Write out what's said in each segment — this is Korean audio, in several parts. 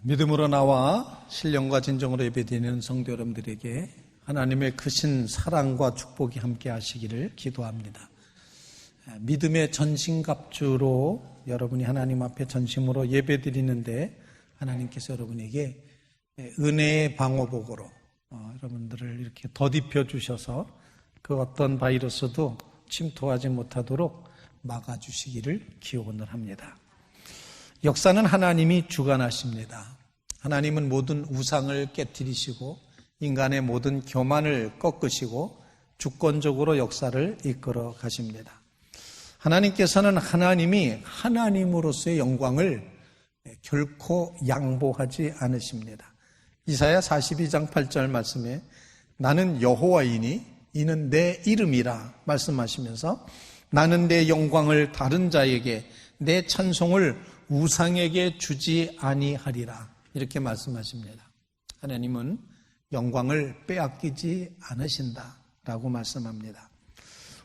믿음으로 나와 신령과 진정으로 예배드리는 성도 여러분들에게 하나님의 크신 사랑과 축복이 함께 하시기를 기도합니다. 믿음의 전신갑주로 여러분이 하나님 앞에 전심으로 예배드리는데 하나님께서 여러분에게 은혜의 방어복으로 여러분들을 이렇게 덧입혀 주셔서 그 어떤 바이러스도 침투하지 못하도록 막아주시기를 기원을 합니다. 역사는 하나님이 주관하십니다. 하나님은 모든 우상을 깨뜨리시고 인간의 모든 교만을 꺾으시고 주권적으로 역사를 이끌어 가십니다. 하나님께서는 하나님이 하나님으로서의 영광을 결코 양보하지 않으십니다. 이사야 42장 8절 말씀에 나는 여호와이니 이는 내 이름이라 말씀하시면서 나는 내 영광을 다른 자에게 내 찬송을 우상에게 주지 아니하리라 이렇게 말씀하십니다. 하나님은 영광을 빼앗기지 않으신다라고 말씀합니다.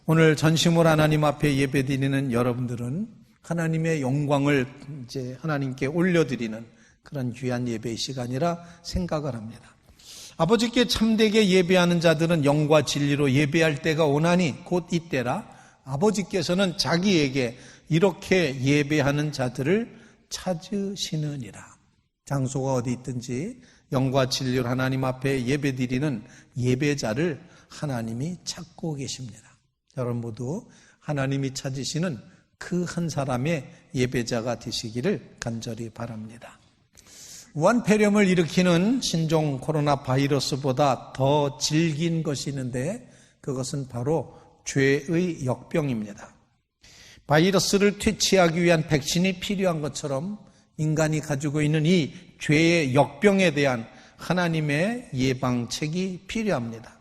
오늘 전심으로 하나님 앞에 예배드리는 여러분들은 하나님의 영광을 이제 하나님께 올려드리는 그런 귀한 예배의 시간이라 생각을 합니다. 아버지께 참되게 예배하는 자들은 영과 진리로 예배할 때가 오나니 곧 이때라. 아버지께서는 자기에게 이렇게 예배하는 자들을 찾으시느니라. 장소가 어디 있든지 영과 진리로 하나님 앞에 예배드리는 예배자를 하나님이 찾고 계십니다. 여러분 모두 하나님이 찾으시는 그 한 사람의 예배자가 되시기를 간절히 바랍니다. 무한폐렴을 일으키는 신종 코로나 바이러스보다 더 질긴 것이 있는데 그것은 바로 죄의 역병입니다. 바이러스를 퇴치하기 위한 백신이 필요한 것처럼 인간이 가지고 있는 이 죄의 역병에 대한 하나님의 예방책이 필요합니다.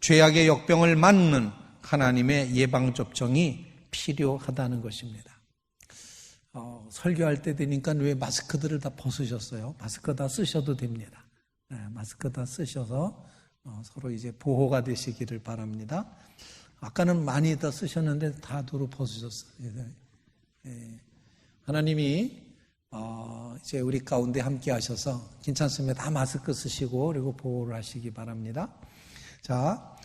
죄악의 역병을 막는 하나님의 예방접종이 필요하다는 것입니다. 설교할 때 되니까 왜 마스크들을 다 벗으셨어요? 마스크 다 쓰셔도 됩니다. 마스크 다 쓰셔서 서로 이제 보호가 되시기를 바랍니다. 아까는 많이 다 쓰셨는데 다 도로 벗으셨어요. 하나님이 이제 우리 가운데 함께 하셔서 괜찮습니다. 다 마스크 쓰시고 그리고 보호를 하시기 바랍니다. 자,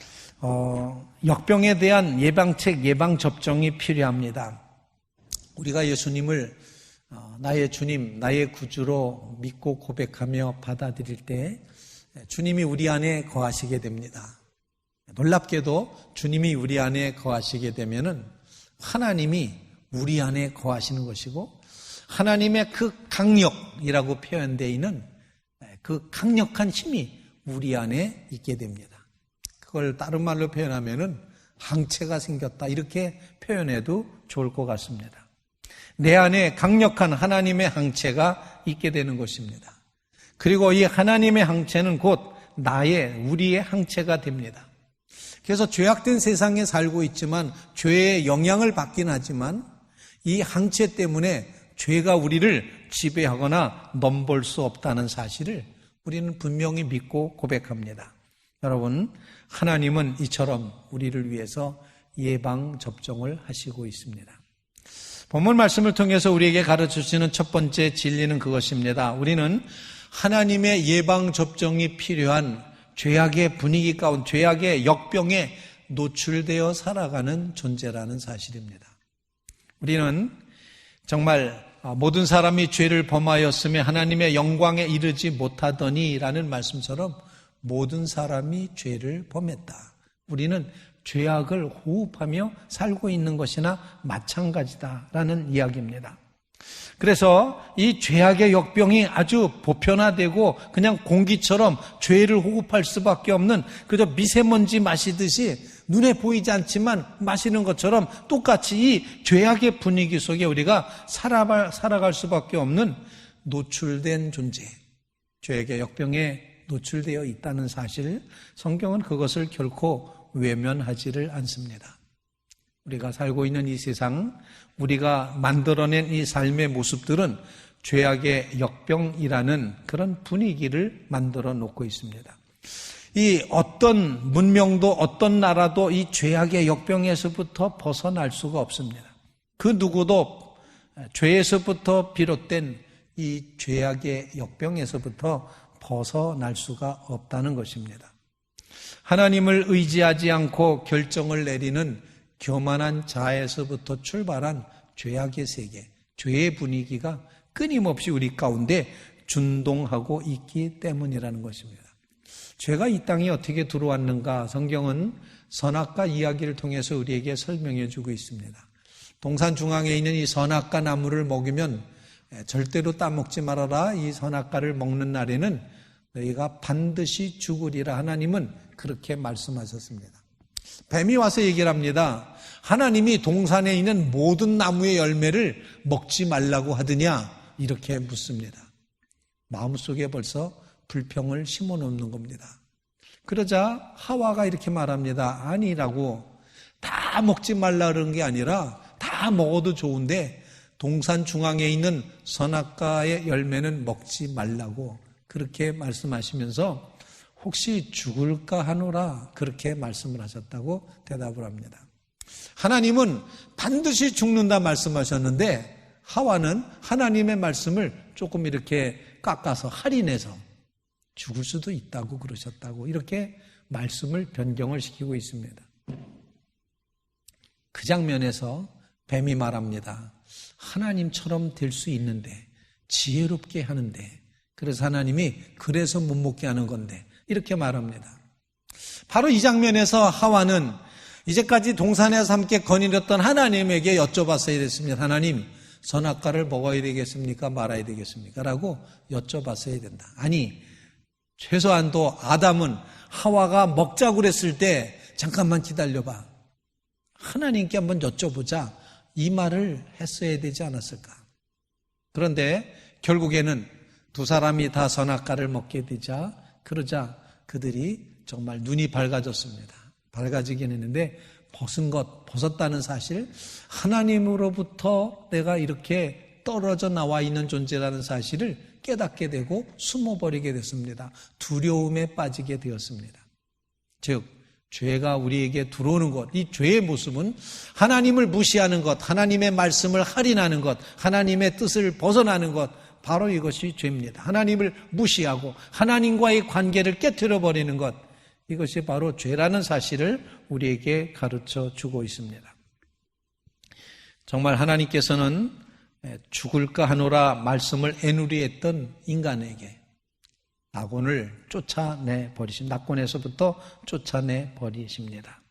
역병에 대한 예방책, 예방접종이 필요합니다. 우리가 예수님을 나의 주님, 나의 구주로 믿고 고백하며 받아들일 때 주님이 우리 안에 거하시게 됩니다. 놀랍게도 주님이 우리 안에 거하시게 되면은 하나님이 우리 안에 거하시는 것이고 하나님의 그 강력이라고 표현되어 있는 그 강력한 힘이 우리 안에 있게 됩니다. 그걸 다른 말로 표현하면은 항체가 생겼다 이렇게 표현해도 좋을 것 같습니다. 내 안에 강력한 하나님의 항체가 있게 되는 것입니다. 그리고 이 하나님의 항체는 곧 우리의 항체가 됩니다. 그래서 죄악된 세상에 살고 있지만 죄의 영향을 받긴 하지만 이 항체 때문에 죄가 우리를 지배하거나 넘볼 수 없다는 사실을 우리는 분명히 믿고 고백합니다. 여러분, 하나님은 이처럼 우리를 위해서 예방접종을 하시고 있습니다. 본문 말씀을 통해서 우리에게 가르쳐주시는 첫 번째 진리는 그것입니다. 우리는 하나님의 예방접종이 필요한 죄악의 분위기 가운데 죄악의 역병에 노출되어 살아가는 존재라는 사실입니다. 우리는 정말 모든 사람이 죄를 범하였으며 하나님의 영광에 이르지 못하더니 라는 말씀처럼 모든 사람이 죄를 범했다. 우리는 죄악을 호흡하며 살고 있는 것이나 마찬가지다라는 이야기입니다. 그래서 이 죄악의 역병이 아주 보편화되고 그냥 공기처럼 죄를 호흡할 수밖에 없는 그저 미세먼지 마시듯이 눈에 보이지 않지만 마시는 것처럼 똑같이 이 죄악의 분위기 속에 우리가 살아갈 수밖에 없는 노출된 존재, 죄악의 역병에 노출되어 있다는 사실, 성경은 그것을 결코 외면하지를 않습니다. 우리가 살고 있는 이 세상, 우리가 만들어낸 이 삶의 모습들은 죄악의 역병이라는 그런 분위기를 만들어 놓고 있습니다. 이 어떤 문명도 어떤 나라도 이 죄악의 역병에서부터 벗어날 수가 없습니다. 그 누구도 죄에서부터 비롯된 이 죄악의 역병에서부터 벗어날 수가 없다는 것입니다. 하나님을 의지하지 않고 결정을 내리는 교만한 자에서부터 출발한 죄악의 세계, 죄의 분위기가 끊임없이 우리 가운데 준동하고 있기 때문이라는 것입니다. 죄가 이 땅에 어떻게 들어왔는가 성경은 선악과 이야기를 통해서 우리에게 설명해 주고 있습니다. 동산 중앙에 있는 이 선악과 나무를 먹으면 절대로 따먹지 말아라. 이 선악과를 먹는 날에는 너희가 반드시 죽으리라. 하나님은 그렇게 말씀하셨습니다. 뱀이 와서 얘기를 합니다. 하나님이 동산에 있는 모든 나무의 열매를 먹지 말라고 하더냐? 이렇게 묻습니다. 마음속에 벌써 불평을 심어놓는 겁니다. 그러자 하와가 이렇게 말합니다. 아니라고. 다 먹지 말라 그런 게 아니라 다 먹어도 좋은데 동산 중앙에 있는 선악과의 열매는 먹지 말라고 그렇게 말씀하시면서 혹시 죽을까 하노라 그렇게 말씀을 하셨다고 대답을 합니다. 하나님은 반드시 죽는다 말씀하셨는데 하와는 하나님의 말씀을 조금 이렇게 깎아서 할인해서 죽을 수도 있다고 그러셨다고 이렇게 말씀을 변경을 시키고 있습니다. 그 장면에서 뱀이 말합니다. 하나님처럼 될 수 있는데 지혜롭게 하는데 그래서 하나님이 그래서 못 먹게 하는 건데 이렇게 말합니다. 바로 이 장면에서 하와는 이제까지 동산에서 함께 거닐었던 하나님에게 여쭤봤어야 됐습니다. 하나님, 선악과를 먹어야 되겠습니까? 말아야 되겠습니까? 라고 여쭤봤어야 된다. 아니, 최소한도 아담은 하와가 먹자고 그랬을 때 잠깐만 기다려봐. 하나님께 한번 여쭤보자. 이 말을 했어야 되지 않았을까? 그런데 결국에는 두 사람이 다 선악과를 먹게 되자 그러자 그들이 정말 눈이 밝아졌습니다. 밝아지긴 했는데 벗었다는 사실, 하나님으로부터 내가 이렇게 떨어져 나와 있는 존재라는 사실을 깨닫게 되고 숨어버리게 됐습니다. 두려움에 빠지게 되었습니다. 즉 죄가 우리에게 들어오는 것, 이 죄의 모습은 하나님을 무시하는 것, 하나님의 말씀을 할인하는 것, 하나님의 뜻을 벗어나는 것, 바로 이것이 죄입니다. 하나님을 무시하고 하나님과의 관계를 깨트려버리는 것, 이것이 바로 죄라는 사실을 우리에게 가르쳐 주고 있습니다. 정말 하나님께서는 죽을까 하노라 말씀을 애누리했던 인간에게 낙원을 쫓아내 버리십니다. 낙원에서부터 쫓아내 버리십니다.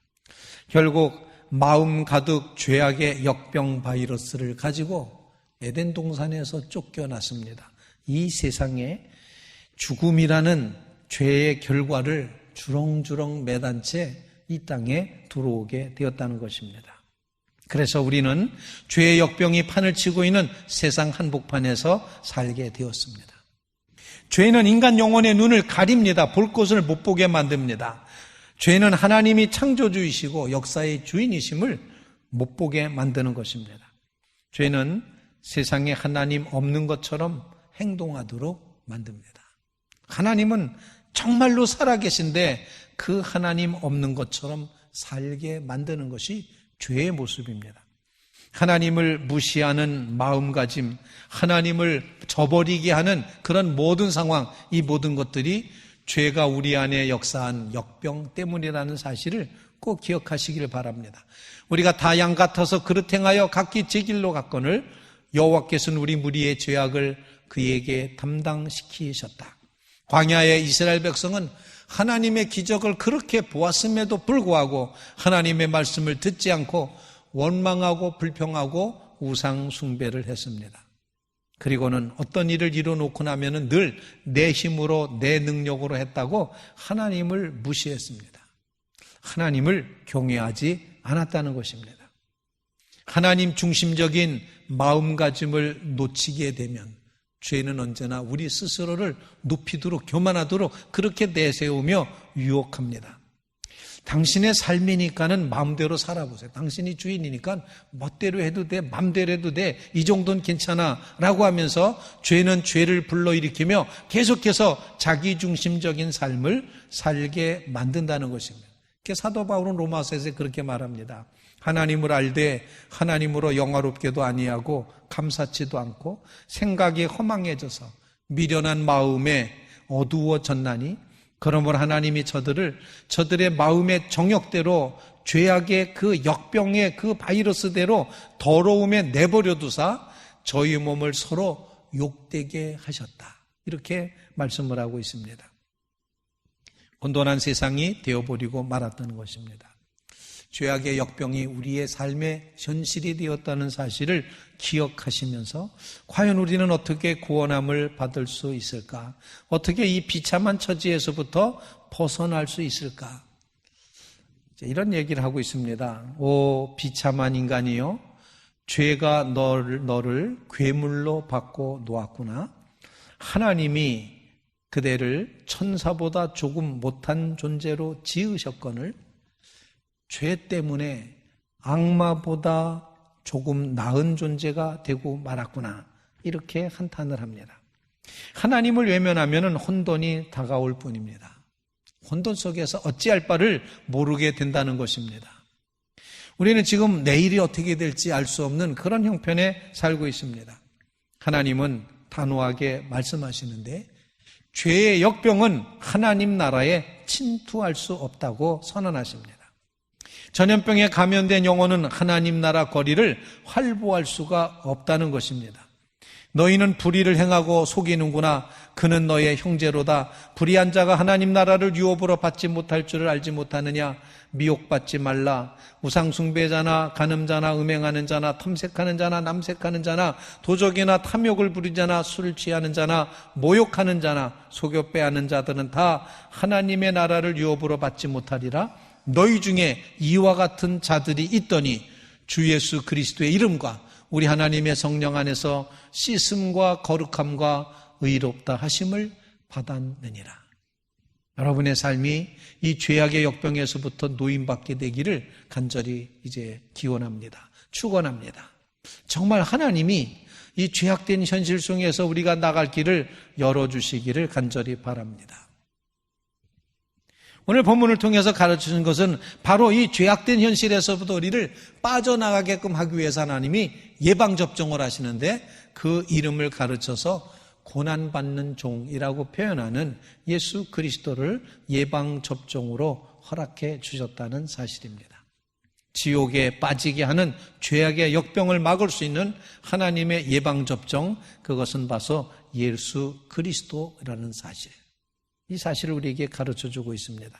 결국 마음 가득 죄악의 역병 바이러스를 가지고 에덴 동산에서 쫓겨났습니다. 이 세상에 죽음이라는 죄의 결과를 주렁주렁 매단 채 이 땅에 들어오게 되었다는 것입니다. 그래서 우리는 죄의 역병이 판을 치고 있는 세상 한복판에서 살게 되었습니다. 죄는 인간 영혼의 눈을 가립니다. 볼 것을 못 보게 만듭니다. 죄는 하나님이 창조주이시고 역사의 주인이심을 못 보게 만드는 것입니다. 죄는 세상에 하나님 없는 것처럼 행동하도록 만듭니다. 하나님은 정말로 살아계신데 그 하나님 없는 것처럼 살게 만드는 것이 죄의 모습입니다. 하나님을 무시하는 마음가짐, 하나님을 저버리게 하는 그런 모든 상황, 이 모든 것들이 죄가 우리 안에 역사한 역병 때문이라는 사실을 꼭 기억하시기를 바랍니다. 우리가 다 양 같아서 그릇 행하여 각기 제 길로 갔거늘 여호와께서는 우리 무리의 죄악을 그에게 담당시키셨다. 광야의 이스라엘 백성은 하나님의 기적을 그렇게 보았음에도 불구하고 하나님의 말씀을 듣지 않고 원망하고 불평하고 우상 숭배를 했습니다. 그리고는 어떤 일을 이뤄놓고 나면은 늘 내 힘으로 내 능력으로 했다고 하나님을 무시했습니다. 하나님을 경외하지 않았다는 것입니다. 하나님 중심적인 마음가짐을 놓치게 되면 죄는 언제나 우리 스스로를 높이도록 교만하도록 그렇게 내세우며 유혹합니다. 당신의 삶이니까는 마음대로 살아보세요. 당신이 주인이니까 멋대로 해도 돼, 맘대로 해도 돼, 이 정도는 괜찮아 라고 하면서 죄는 죄를 불러일으키며 계속해서 자기중심적인 삶을 살게 만든다는 것입니다. 사도 바울은 로마서에서 그렇게 말합니다. 하나님을 알되 하나님으로 영화롭게도 아니하고 감사치도 않고 생각이 허망해져서 미련한 마음에 어두워졌나니 그러므로 하나님이 저들의 마음의 정욕대로 죄악의 그 역병의 그 바이러스대로 더러움에 내버려 두사 저희 몸을 서로 욕되게 하셨다. 이렇게 말씀을 하고 있습니다. 혼돈한 세상이 되어버리고 말았던 것입니다. 죄악의 역병이 우리의 삶의 현실이 되었다는 사실을 기억하시면서 과연 우리는 어떻게 구원함을 받을 수 있을까? 어떻게 이 비참한 처지에서부터 벗어날 수 있을까? 이런 얘기를 하고 있습니다. 오 비참한 인간이여, 죄가 너를 괴물로 바꿔 놓았구나. 하나님이 그대를 천사보다 조금 못한 존재로 지으셨거늘 죄 때문에 악마보다 조금 나은 존재가 되고 말았구나. 이렇게 한탄을 합니다. 하나님을 외면하면 혼돈이 다가올 뿐입니다. 혼돈 속에서 어찌할 바를 모르게 된다는 것입니다. 우리는 지금 내일이 어떻게 될지 알 수 없는 그런 형편에 살고 있습니다. 하나님은 단호하게 말씀하시는데 죄의 역병은 하나님 나라에 침투할 수 없다고 선언하십니다. 전염병에 감염된 영혼은 하나님 나라 거리를 활보할 수가 없다는 것입니다. 너희는 불의를 행하고 속이는구나. 그는 너의 형제로다. 불의한 자가 하나님 나라를 유업으로 받지 못할 줄을 알지 못하느냐. 미혹받지 말라. 우상숭배자나 간음자나 음행하는 자나 탐색하는 자나 남색하는 자나 도적이나 탐욕을 부리자나 술을 취하는 자나 모욕하는 자나 속여 빼앗는 자들은 다 하나님의 나라를 유업으로 받지 못하리라. 너희 중에 이와 같은 자들이 있더니 주 예수 그리스도의 이름과 우리 하나님의 성령 안에서 씻음과 거룩함과 의롭다 하심을 받았느니라. 여러분의 삶이 이 죄악의 역병에서부터 노임받게 되기를 간절히 이제 기원합니다. 축원합니다. 정말 하나님이 이 죄악된 현실 속에서 우리가 나갈 길을 열어주시기를 간절히 바랍니다. 오늘 본문을 통해서 가르치는 것은 바로 이 죄악된 현실에서부터 우리를 빠져나가게끔 하기 위해서 하나님이 예방접종을 하시는데 그 이름을 가르쳐서 고난받는 종이라고 표현하는 예수 그리스도를 예방접종으로 허락해 주셨다는 사실입니다. 지옥에 빠지게 하는 죄악의 역병을 막을 수 있는 하나님의 예방접종, 그것은 바로 예수 그리스도라는 사실. 이 사실을 우리에게 가르쳐주고 있습니다.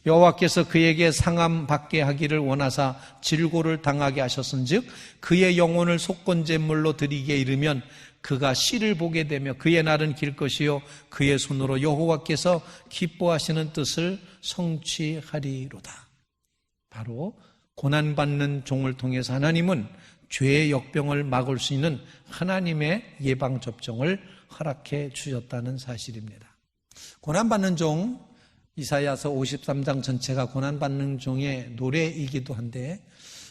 여호와께서 그에게 상함받게 하기를 원하사 질고를 당하게 하셨은즉 그의 영혼을 속건제물로 드리게 이르면 그가 씨를 보게 되며 그의 날은 길 것이요 그의 손으로 여호와께서 기뻐하시는 뜻을 성취하리로다. 바로 고난받는 종을 통해서 하나님은 죄의 역병을 막을 수 있는 하나님의 예방접종을 허락해 주셨다는 사실입니다. 고난받는 종, 이사야서 53장 전체가 고난받는 종의 노래이기도 한데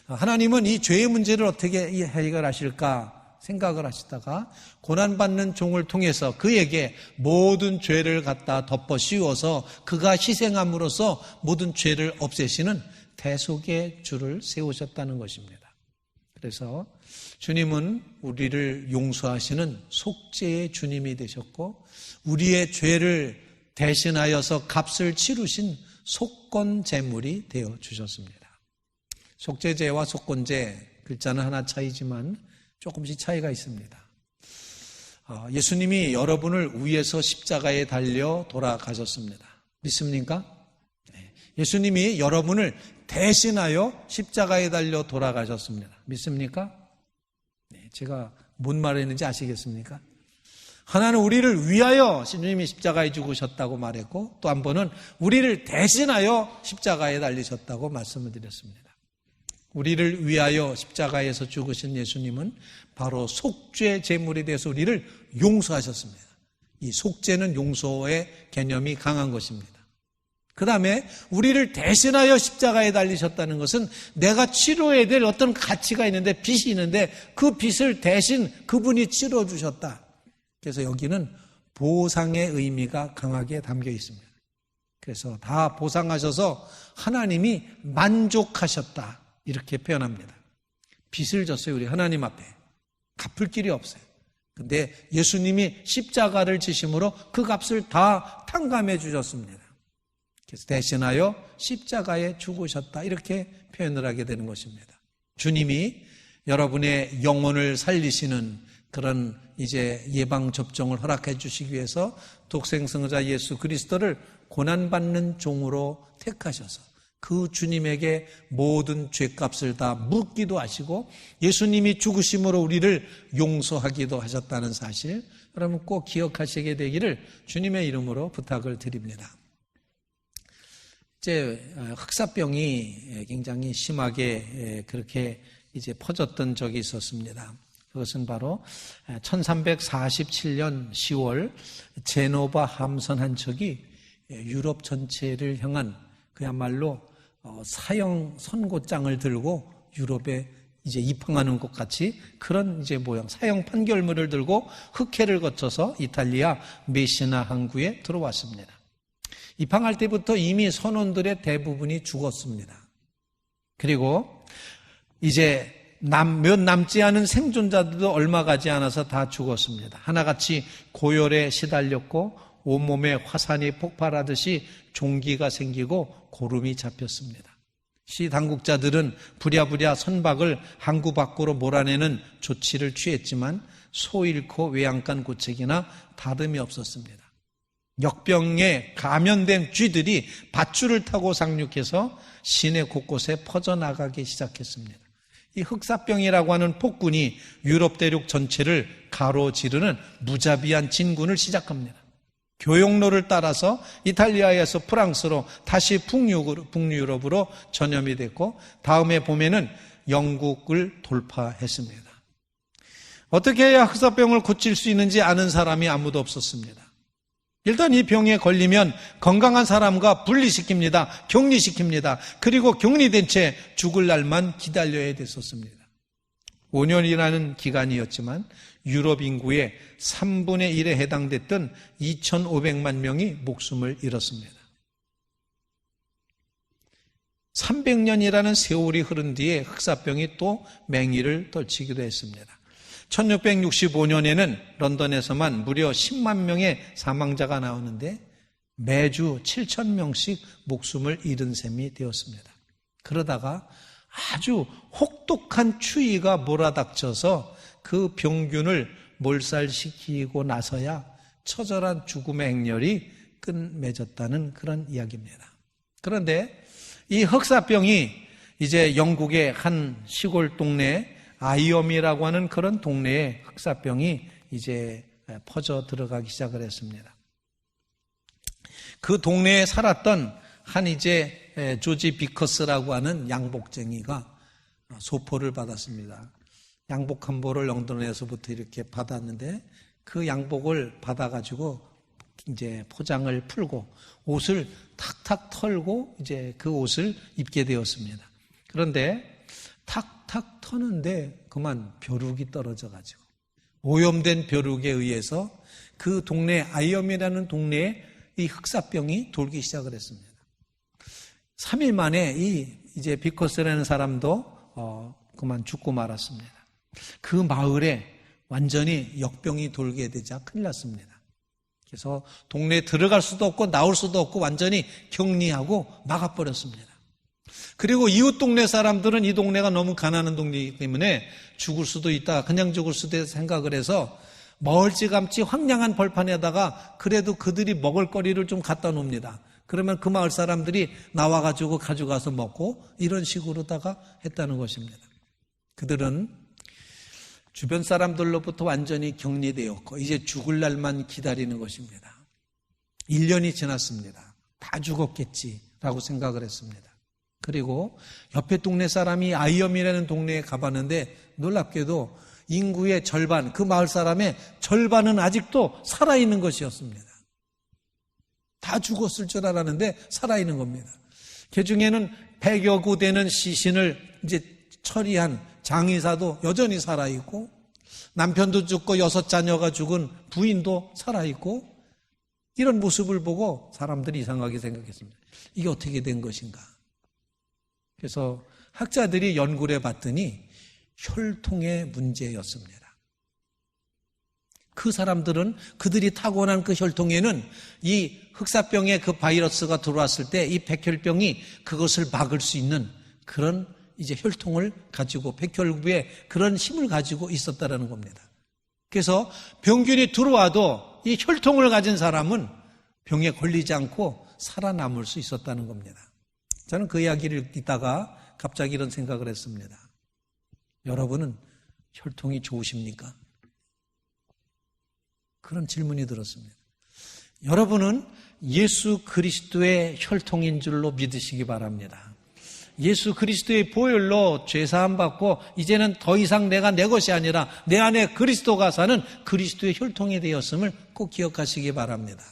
하나님은 이 죄의 문제를 어떻게 해결하실까 생각을 하시다가 고난받는 종을 통해서 그에게 모든 죄를 갖다 덮어 씌워서 그가 희생함으로써 모든 죄를 없애시는 대속의 주를 세우셨다는 것입니다. 그래서 주님은 우리를 용서하시는 속죄의 주님이 되셨고 우리의 죄를 대신하여서 값을 치르신 속건제물이 되어 주셨습니다. 속죄제와 속건제 글자는 하나 차이지만 조금씩 차이가 있습니다. 예수님이 여러분을 위해서 십자가에 달려 돌아가셨습니다. 믿습니까? 예수님이 여러분을 대신하여 십자가에 달려 돌아가셨습니다. 믿습니까? 제가 뭔 말했는지 아시겠습니까? 하나는 우리를 위하여 주님이 십자가에 죽으셨다고 말했고 또 한 번은 우리를 대신하여 십자가에 달리셨다고 말씀을 드렸습니다. 우리를 위하여 십자가에서 죽으신 예수님은 바로 속죄 제물에 대해서 우리를 용서하셨습니다. 이 속죄는 용서의 개념이 강한 것입니다. 그 다음에 우리를 대신하여 십자가에 달리셨다는 것은 내가 치러야 될 어떤 가치가 있는데 빚이 있는데 그 빚을 대신 그분이 치러주셨다. 그래서 여기는 보상의 의미가 강하게 담겨 있습니다. 그래서 다 보상하셔서 하나님이 만족하셨다. 이렇게 표현합니다. 빚을 졌어요. 우리 하나님 앞에. 갚을 길이 없어요. 근데 예수님이 십자가를 지심으로 그 값을 다 탕감해 주셨습니다. 그래서 대신하여 십자가에 죽으셨다. 이렇게 표현을 하게 되는 것입니다. 주님이 여러분의 영혼을 살리시는 그런 이제 예방접종을 허락해 주시기 위해서 독생성자 예수 그리스도를 고난받는 종으로 택하셔서 그 주님에게 모든 죄값을 다 묻기도 하시고 예수님이 죽으심으로 우리를 용서하기도 하셨다는 사실 여러분 꼭 기억하시게 되기를 주님의 이름으로 부탁을 드립니다. 이제 흑사병이 굉장히 심하게 그렇게 이제 퍼졌던 적이 있었습니다. 그것은 바로 1347년 10월 제노바 함선 한 척이 유럽 전체를 향한 그야말로 사형 선고장을 들고 유럽에 이제 입항하는 것 같이 그런 이제 모양 사형 판결문을 들고 흑해를 거쳐서 이탈리아 메시나 항구에 들어왔습니다. 입항할 때부터 이미 선원들의 대부분이 죽었습니다. 그리고 이제 몇 남지 않은 생존자들도 얼마 가지 않아서 다 죽었습니다. 하나같이 고열에 시달렸고 온몸에 화산이 폭발하듯이 종기가 생기고 고름이 잡혔습니다. 시 당국자들은 부랴부랴 선박을 항구 밖으로 몰아내는 조치를 취했지만 소 잃고 외양간 고책이나 다름이 없었습니다. 역병에 감염된 쥐들이 밧줄을 타고 상륙해서 시내 곳곳에 퍼져나가기 시작했습니다. 이 흑사병이라고 하는 폭군이 유럽 대륙 전체를 가로지르는 무자비한 진군을 시작합니다. 교역로를 따라서 이탈리아에서 프랑스로 다시 북유럽으로 전염이 됐고 다음해 봄에는 영국을 돌파했습니다. 어떻게 해야 흑사병을 고칠 수 있는지 아는 사람이 아무도 없었습니다. 일단 이 병에 걸리면 건강한 사람과 분리시킵니다. 격리시킵니다. 그리고 격리된 채 죽을 날만 기다려야 됐었습니다. 5년이라는 기간이었지만 유럽 인구의 3분의 1에 해당됐던 2,500만 명이 목숨을 잃었습니다. 300년이라는 세월이 흐른 뒤에 흑사병이 또 맹위를 떨치기도 했습니다. 1665년에는 런던에서만 무려 10만 명의 사망자가 나오는데 매주 7천 명씩 목숨을 잃은 셈이 되었습니다. 그러다가 아주 혹독한 추위가 몰아닥쳐서 그 병균을 몰살시키고 나서야 처절한 죽음의 행렬이 끝맺었다는 그런 이야기입니다. 그런데 이 흑사병이 이제 영국의 한 시골 동네 아이엄이라고 하는 그런 동네에 흑사병이 이제 퍼져 들어가기 시작을 했습니다. 그 동네에 살았던 한 이제 조지 비커스라고 하는 양복쟁이가 소포를 받았습니다. 양복 한 벌을 런던에서부터 이렇게 받았는데 그 양복을 받아가지고 이제 포장을 풀고 옷을 탁탁 털고 이제 그 옷을 입게 되었습니다. 그런데 탁탁 터는데 그만 벼룩이 떨어져가지고 오염된 벼룩에 의해서 그 동네 아이엄이라는 동네에 이 흑사병이 돌기 시작을 했습니다. 3일 만에 이제 비커스라는 사람도 그만 죽고 말았습니다. 그 마을에 완전히 역병이 돌게 되자 큰일 났습니다. 그래서 동네에 들어갈 수도 없고 나올 수도 없고 완전히 격리하고 막아버렸습니다. 그리고 이웃 동네 사람들은 이 동네가 너무 가난한 동네이기 때문에 죽을 수도 있다, 그냥 죽을 수도 있다 생각을 해서 멀찌감치 황량한 벌판에다가 그래도 그들이 먹을 거리를 좀 갖다 놓습니다. 그러면 그 마을 사람들이 나와가지고 가져가서 먹고 이런 식으로다가 했다는 것입니다. 그들은 주변 사람들로부터 완전히 격리되었고 이제 죽을 날만 기다리는 것입니다. 1년이 지났습니다. 다 죽었겠지라고 생각을 했습니다. 그리고 옆에 동네 사람이 아이엄이라는 동네에 가봤는데 놀랍게도 인구의 절반, 그 마을 사람의 절반은 아직도 살아있는 것이었습니다. 다 죽었을 줄 알았는데 살아있는 겁니다. 그 중에는 100여 구 되는 시신을 이제 처리한 장의사도 여전히 살아있고 남편도 죽고 6 자녀가 죽은 부인도 살아있고 이런 모습을 보고 사람들이 이상하게 생각했습니다. 이게 어떻게 된 것인가? 그래서 학자들이 연구를 해봤더니 혈통의 문제였습니다. 그 사람들은 그들이 타고난 그 혈통에는 이 흑사병의 그 바이러스가 들어왔을 때 이 백혈병이 그것을 막을 수 있는 그런 이제 혈통을 가지고 백혈구의 그런 힘을 가지고 있었다라는 겁니다. 그래서 병균이 들어와도 이 혈통을 가진 사람은 병에 걸리지 않고 살아남을 수 있었다는 겁니다. 저는 그 이야기를 듣다가 갑자기 이런 생각을 했습니다. 여러분은 혈통이 좋으십니까? 그런 질문이 들었습니다. 여러분은 예수 그리스도의 혈통인 줄로 믿으시기 바랍니다. 예수 그리스도의 보혈로 죄사함 받고 이제는 더 이상 내가 내 것이 아니라 내 안에 그리스도가 사는 그리스도의 혈통이 되었음을 꼭 기억하시기 바랍니다.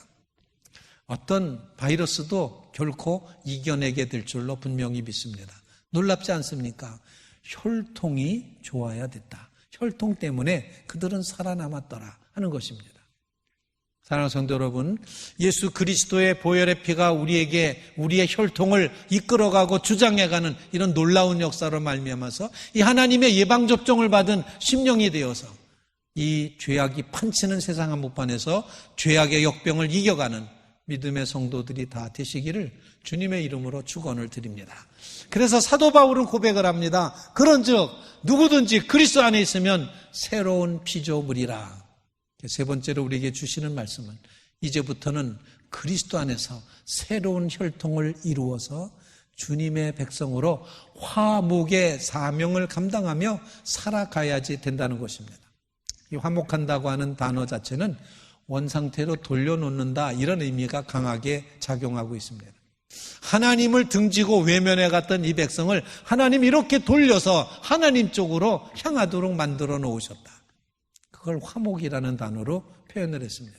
어떤 바이러스도 결코 이겨내게 될 줄로 분명히 믿습니다. 놀랍지 않습니까? 혈통이 좋아야 됐다. 혈통 때문에 그들은 살아남았더라 하는 것입니다. 사랑하는 성도 여러분, 예수 그리스도의 보혈의 피가 우리에게 우리의 혈통을 이끌어가고 주장해가는 이런 놀라운 역사로 말미암아서 이 하나님의 예방접종을 받은 심령이 되어서 이 죄악이 판치는 세상 한복판에서 죄악의 역병을 이겨가는 믿음의 성도들이 다 되시기를 주님의 이름으로 축원을 드립니다. 그래서 사도 바울은 고백을 합니다. 그런즉 누구든지 그리스도 안에 있으면 새로운 피조물이라. 세 번째로 우리에게 주시는 말씀은 이제부터는 그리스도 안에서 새로운 혈통을 이루어서 주님의 백성으로 화목의 사명을 감당하며 살아가야지 된다는 것입니다. 이 화목한다고 하는 단어 자체는 원상태로 돌려놓는다 이런 의미가 강하게 작용하고 있습니다. 하나님을 등지고 외면해 갔던 이 백성을 하나님이 이렇게 돌려서 하나님 쪽으로 향하도록 만들어 놓으셨다. 그걸 화목이라는 단어로 표현을 했습니다.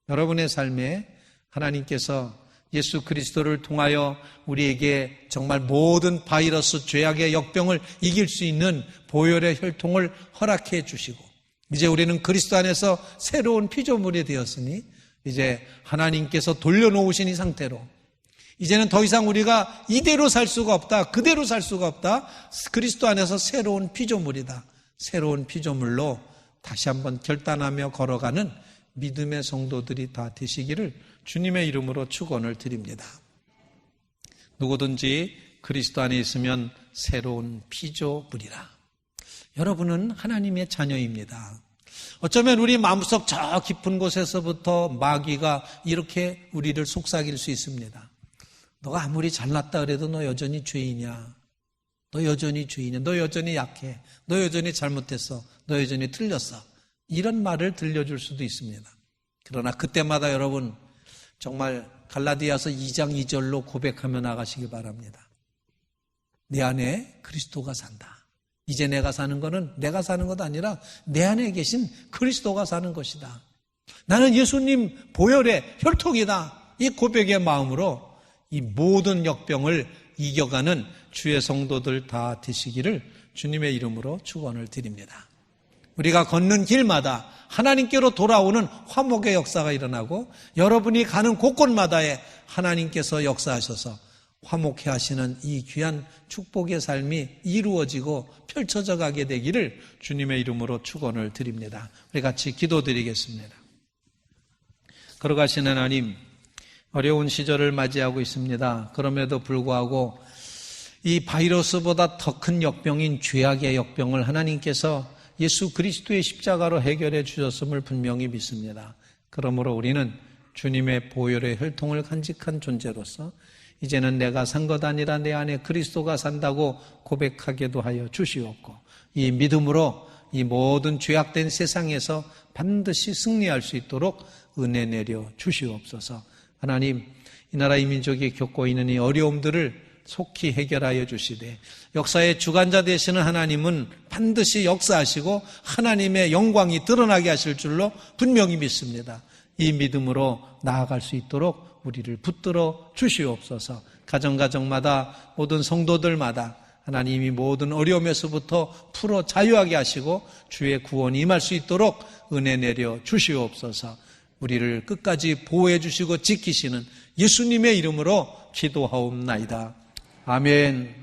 여러분의 삶에 하나님께서 예수 그리스도를 통하여 우리에게 정말 모든 바이러스, 죄악의 역병을 이길 수 있는 보혈의 혈통을 허락해 주시고 이제 우리는 그리스도 안에서 새로운 피조물이 되었으니 이제 하나님께서 돌려놓으신 이 상태로 이제는 더 이상 우리가 이대로 살 수가 없다. 그대로 살 수가 없다. 그리스도 안에서 새로운 피조물이다. 새로운 피조물로 다시 한번 결단하며 걸어가는 믿음의 성도들이 다 되시기를 주님의 이름으로 축원을 드립니다. 누구든지 그리스도 안에 있으면 새로운 피조물이라. 여러분은 하나님의 자녀입니다. 어쩌면 우리 마음속 저 깊은 곳에서부터 마귀가 이렇게 우리를 속삭일 수 있습니다. 너가 아무리 잘났다 그래도 너 여전히 죄인이야. 너 여전히 죄인이야. 너 여전히 약해. 너 여전히 잘못했어. 너 여전히 틀렸어. 이런 말을 들려줄 수도 있습니다. 그러나 그때마다 여러분 정말 갈라디아서 2장 2절로 고백하며 나가시기 바랍니다. 내 안에 그리스도가 산다. 이제 내가 사는 것은 내가 사는 것 아니라 내 안에 계신 그리스도가 사는 것이다. 나는 예수님 보혈의 혈통이다. 이 고백의 마음으로 이 모든 역병을 이겨가는 주의 성도들 다 되시기를 주님의 이름으로 축원을 드립니다. 우리가 걷는 길마다 하나님께로 돌아오는 화목의 역사가 일어나고 여러분이 가는 곳곳마다에 하나님께서 역사하셔서 화목해 하시는 이 귀한 축복의 삶이 이루어지고 펼쳐져 가게 되기를 주님의 이름으로 축원을 드립니다. 우리 같이 기도드리겠습니다. 걸어가시는 하나님, 어려운 시절을 맞이하고 있습니다. 그럼에도 불구하고 이 바이러스보다 더 큰 역병인 죄악의 역병을 하나님께서 예수 그리스도의 십자가로 해결해 주셨음을 분명히 믿습니다. 그러므로 우리는 주님의 보혈의 혈통을 간직한 존재로서 이제는 내가 산 것 아니라 내 안에 그리스도가 산다고 고백하게도 하여 주시옵고 이 믿음으로 이 모든 죄악된 세상에서 반드시 승리할 수 있도록 은혜 내려 주시옵소서. 하나님, 이 나라 이 민족이 겪고 있는 이 어려움들을 속히 해결하여 주시되 역사의 주관자 되시는 하나님은 반드시 역사하시고 하나님의 영광이 드러나게 하실 줄로 분명히 믿습니다. 이 믿음으로 나아갈 수 있도록 우리를 붙들어 주시옵소서. 가정가정마다 모든 성도들마다 하나님이 모든 어려움에서부터 풀어 자유하게 하시고 주의 구원이 임할 수 있도록 은혜 내려 주시옵소서. 우리를 끝까지 보호해 주시고 지키시는 예수님의 이름으로 기도하옵나이다. 아멘.